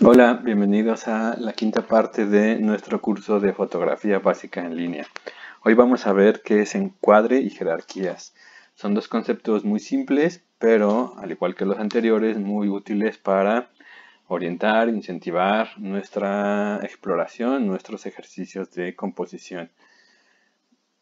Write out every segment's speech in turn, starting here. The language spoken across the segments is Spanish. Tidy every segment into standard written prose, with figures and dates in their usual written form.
Hola, bienvenidos a la quinta parte de nuestro curso de fotografía básica en línea. Hoy vamos a ver qué es encuadre y jerarquías. Son dos conceptos muy simples, pero al igual que los anteriores, muy útiles para orientar, incentivar nuestra exploración, nuestros ejercicios de composición.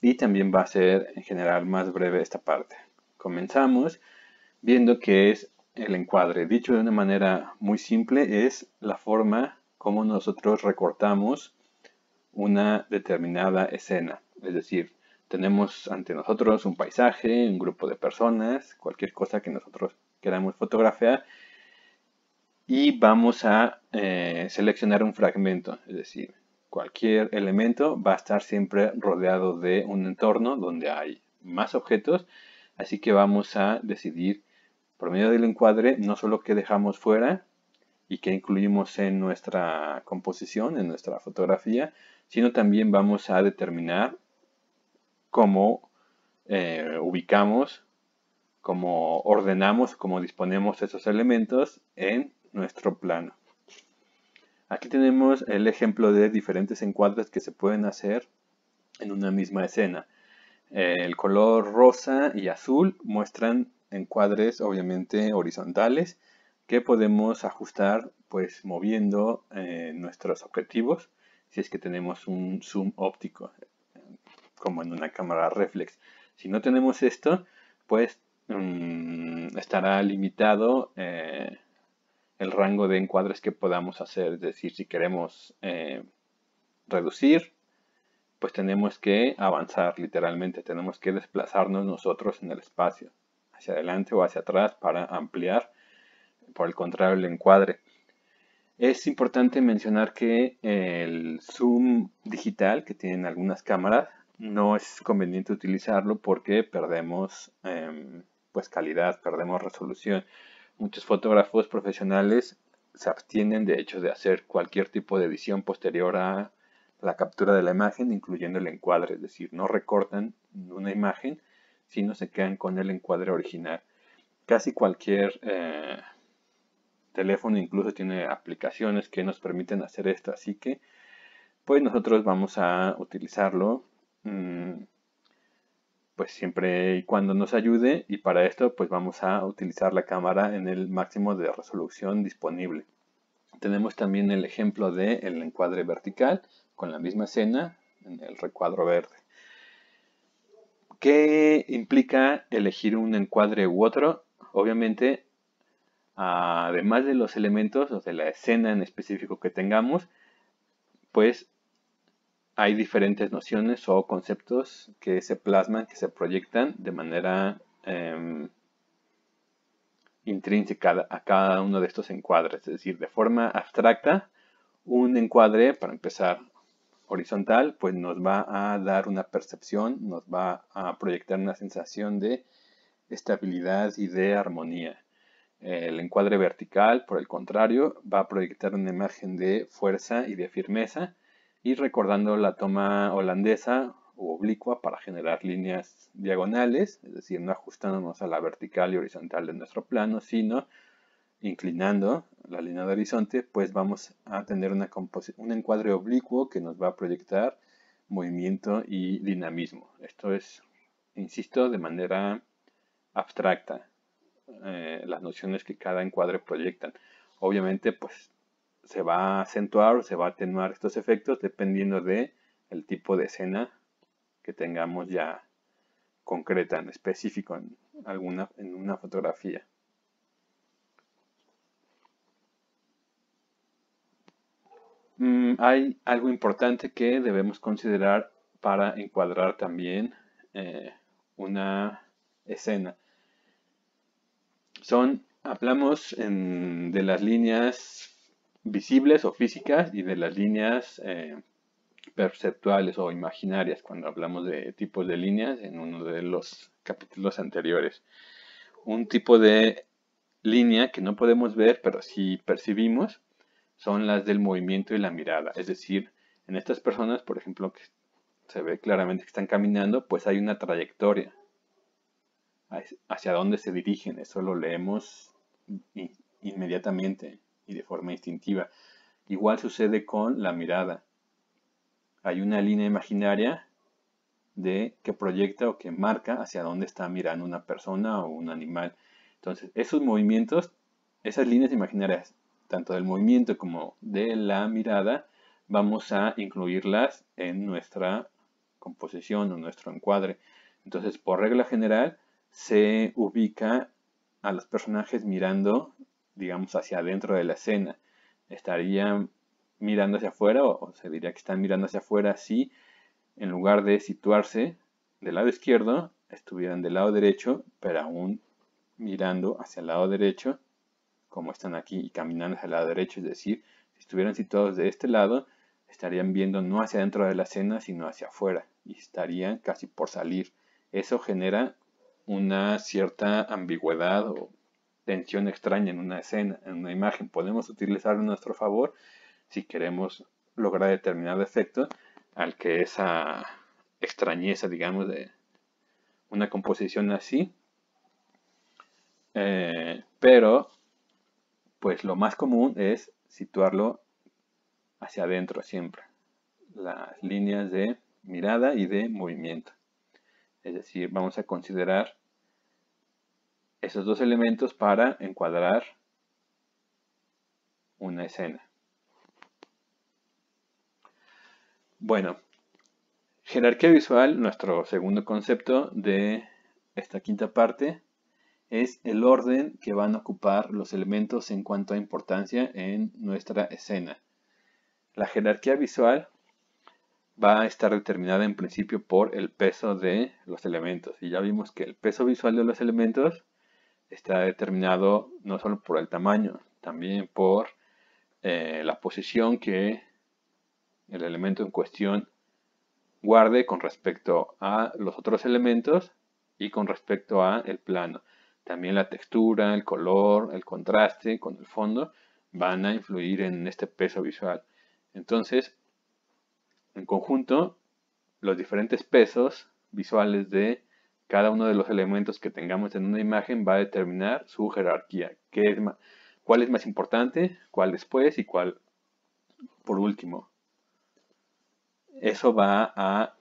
Y también va a ser en general más breve esta parte. Comenzamos viendo qué es el encuadre. Dicho de una manera muy simple, es la forma como nosotros recortamos una determinada escena. Es decir, tenemos ante nosotros un paisaje, un grupo de personas, cualquier cosa que nosotros queramos fotografiar y vamos a seleccionar un fragmento. Es decir, cualquier elemento va a estar siempre rodeado de un entorno donde hay más objetos, así que vamos a decidir por medio del encuadre no solo qué dejamos fuera y qué incluimos en nuestra composición, en nuestra fotografía, sino también vamos a determinar cómo ubicamos, cómo ordenamos, cómo disponemos esos elementos en nuestro plano. Aquí tenemos el ejemplo de diferentes encuadres que se pueden hacer en una misma escena. El color rosa y azul muestran encuadres obviamente horizontales que podemos ajustar pues moviendo nuestros objetivos si es que tenemos un zoom óptico como en una cámara reflex. Si no tenemos esto, pues estará limitado el rango de encuadres que podamos hacer. Es decir, si queremos reducir, pues tenemos que avanzar literalmente, tenemos que desplazarnos nosotros en el espacio, hacia adelante o hacia atrás para ampliar, por el contrario, el encuadre. Es importante mencionar que el zoom digital que tienen algunas cámaras no es conveniente utilizarlo porque perdemos pues calidad, perdemos resolución. Muchos fotógrafos profesionales se abstienen de hecho de hacer cualquier tipo de edición posterior a la captura de la imagen, incluyendo el encuadre, es decir, no recortan una imagen, sino se quedan con el encuadre original. Casi cualquier teléfono incluso tiene aplicaciones que nos permiten hacer esto, así que pues nosotros vamos a utilizarlo pues siempre y cuando nos ayude, y para esto pues vamos a utilizar la cámara en el máximo de resolución disponible. Tenemos también el ejemplo del encuadre vertical con la misma escena en el recuadro verde. ¿Qué implica elegir un encuadre u otro? Obviamente, además de los elementos o de la escena en específico que tengamos, pues hay diferentes nociones o conceptos que se plasman, que se proyectan de manera intrínseca a cada uno de estos encuadres. Es decir, de forma abstracta, un encuadre, para empezar, horizontal, pues nos va a dar una percepción, nos va a proyectar una sensación de estabilidad y de armonía. El encuadre vertical, por el contrario, va a proyectar una imagen de fuerza y de firmeza, y recordando la toma holandesa u oblicua para generar líneas diagonales, es decir, no ajustándonos a la vertical y horizontal de nuestro plano, sino inclinando la línea de horizonte, pues vamos a tener un encuadre oblicuo que nos va a proyectar movimiento y dinamismo. Esto es, insisto, de manera abstracta, las nociones que cada encuadre proyectan. Obviamente, pues se va a acentuar o se va a atenuar estos efectos dependiendo de el tipo de escena que tengamos ya concreta, en específico en una fotografía. Hay algo importante que debemos considerar para encuadrar también una escena. Hablamos de las líneas visibles o físicas y de las líneas perceptuales o imaginarias cuando hablamos de tipos de líneas en uno de los capítulos anteriores. Un tipo de línea que no podemos ver pero sí percibimos son las del movimiento y la mirada. Es decir, en estas personas, por ejemplo, que se ve claramente que están caminando, pues hay una trayectoria hacia dónde se dirigen. Eso lo leemos inmediatamente y de forma instintiva. Igual sucede con la mirada. Hay una línea imaginaria que proyecta o que marca hacia dónde está mirando una persona o un animal. Entonces, esos movimientos, esas líneas imaginarias, tanto del movimiento como de la mirada, vamos a incluirlas en nuestra composición o nuestro encuadre. Entonces, por regla general, se ubica a los personajes mirando, digamos, hacia adentro de la escena. Estarían mirando hacia afuera, o se diría que están mirando hacia afuera si en lugar de situarse del lado izquierdo, estuvieran del lado derecho, pero aún mirando hacia el lado derecho, como están aquí, y caminando hacia el lado derecho. Es decir, si estuvieran situados de este lado, estarían viendo no hacia dentro de la escena, sino hacia afuera, y estarían casi por salir. Eso genera una cierta ambigüedad o tensión extraña en una escena, en una imagen. Podemos utilizarlo a nuestro favor si queremos lograr determinado efecto al que esa extrañeza, digamos, de una composición así. Pero, pues lo más común es situarlo hacia adentro siempre. Las líneas de mirada y de movimiento. Es decir, vamos a considerar esos dos elementos para encuadrar una escena. Bueno, jerarquía visual, nuestro segundo concepto de esta quinta parte, es el orden que van a ocupar los elementos en cuanto a importancia en nuestra escena. La jerarquía visual va a estar determinada en principio por el peso de los elementos. Y ya vimos que el peso visual de los elementos está determinado no solo por el tamaño, también por la posición que el elemento en cuestión guarde con respecto a los otros elementos y con respecto a el plano. También la textura, el color, el contraste con el fondo van a influir en este peso visual. Entonces, en conjunto, los diferentes pesos visuales de cada uno de los elementos que tengamos en una imagen va a determinar su jerarquía. ¿Cuál es más importante? ¿Cuál después? ¿Y cuál por último? Eso va a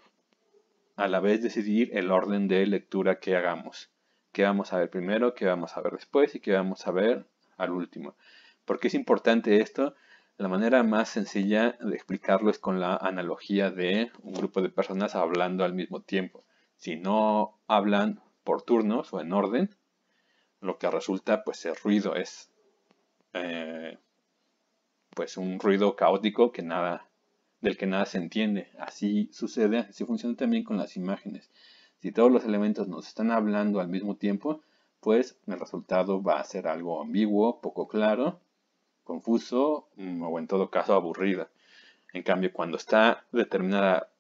la vez decidir el orden de lectura que hagamos. ¿Qué vamos a ver primero? ¿Qué vamos a ver después? ¿Y qué vamos a ver al último? ¿Por qué es importante esto? La manera más sencilla de explicarlo es con la analogía de un grupo de personas hablando al mismo tiempo. Si no hablan por turnos o en orden, lo que resulta pues es ruido, es pues un ruido caótico del que nada se entiende. Así sucede, así funciona también con las imágenes. Si todos los elementos nos están hablando al mismo tiempo, pues el resultado va a ser algo ambiguo, poco claro, confuso o en todo caso aburrido. En cambio, cuando está determinada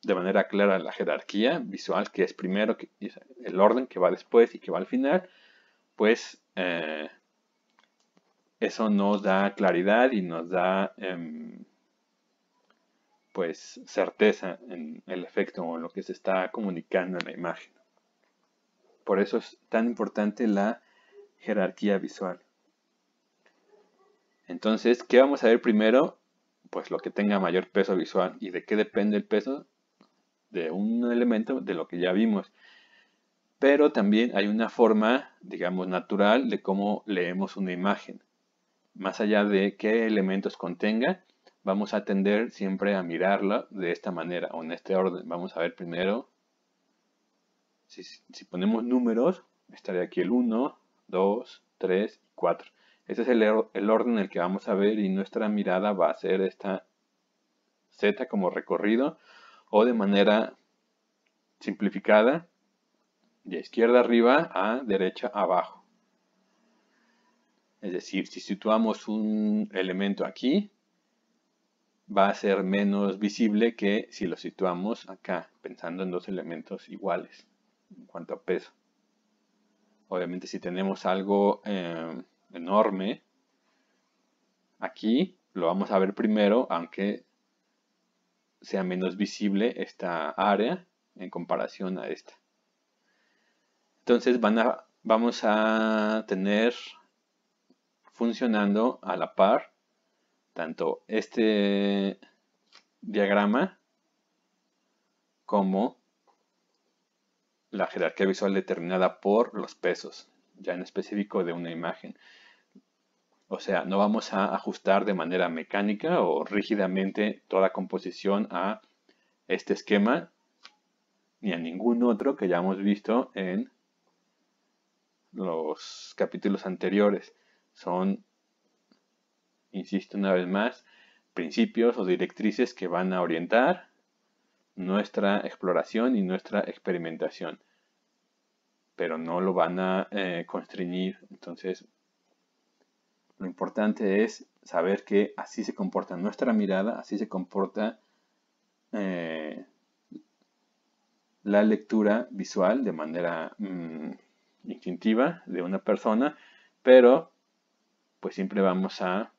de manera clara la jerarquía visual, que es primero el orden que va después y que va al final, pues eso nos da claridad y nos da pues certeza en el efecto o en lo que se está comunicando en la imagen. Por eso es tan importante la jerarquía visual. Entonces, ¿qué vamos a ver primero? Pues lo que tenga mayor peso visual. ¿Y de qué depende el peso? De un elemento, de lo que ya vimos. Pero también hay una forma, digamos, natural de cómo leemos una imagen. Más allá de qué elementos contenga, vamos a tender siempre a mirarla de esta manera o en este orden. Vamos a ver primero, si ponemos números, estaría aquí el 1, 2, 3 y 4. Ese es el orden en el que vamos a ver y nuestra mirada va a ser esta Z como recorrido o de manera simplificada de izquierda arriba a derecha abajo. Es decir, si situamos un elemento aquí, va a ser menos visible que si lo situamos acá, pensando en dos elementos iguales en cuanto a peso. Obviamente si tenemos algo enorme aquí, lo vamos a ver primero, aunque sea menos visible esta área en comparación a esta. Entonces vamos a tener funcionando a la par tanto este diagrama como la jerarquía visual determinada por los pesos, ya en específico de una imagen. O sea, no vamos a ajustar de manera mecánica o rígidamente toda composición a este esquema ni a ningún otro que ya hemos visto en los capítulos anteriores. Son, insisto una vez más, principios o directrices que van a orientar nuestra exploración y nuestra experimentación, pero no lo van a constreñir. Entonces, lo importante es saber que así se comporta nuestra mirada, así se comporta la lectura visual de manera instintiva de una persona, pero pues siempre vamos a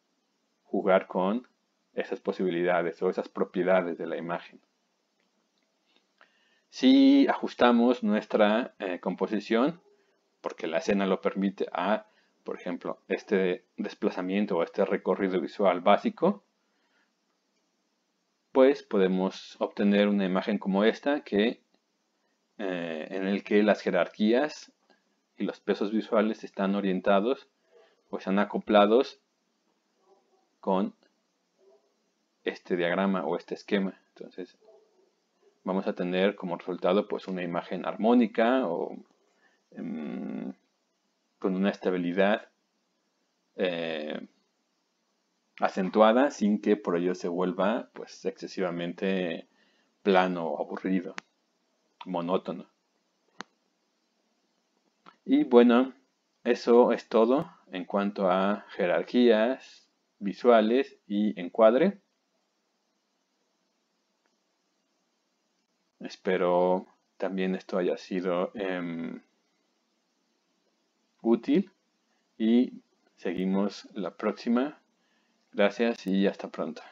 jugar con esas posibilidades o esas propiedades de la imagen. Si ajustamos nuestra composición, porque la escena lo permite, a, por ejemplo, este desplazamiento o este recorrido visual básico, pues podemos obtener una imagen como esta en el que las jerarquías y los pesos visuales están orientados o están acoplados con este diagrama o este esquema. Entonces vamos a tener como resultado pues una imagen armónica o con una estabilidad acentuada sin que por ello se vuelva pues excesivamente plano, aburrido, monótono. Y bueno, eso es todo en cuanto a jerarquías visuales y encuadre. Espero también esto haya sido útil y seguimos la próxima. Gracias y hasta pronto.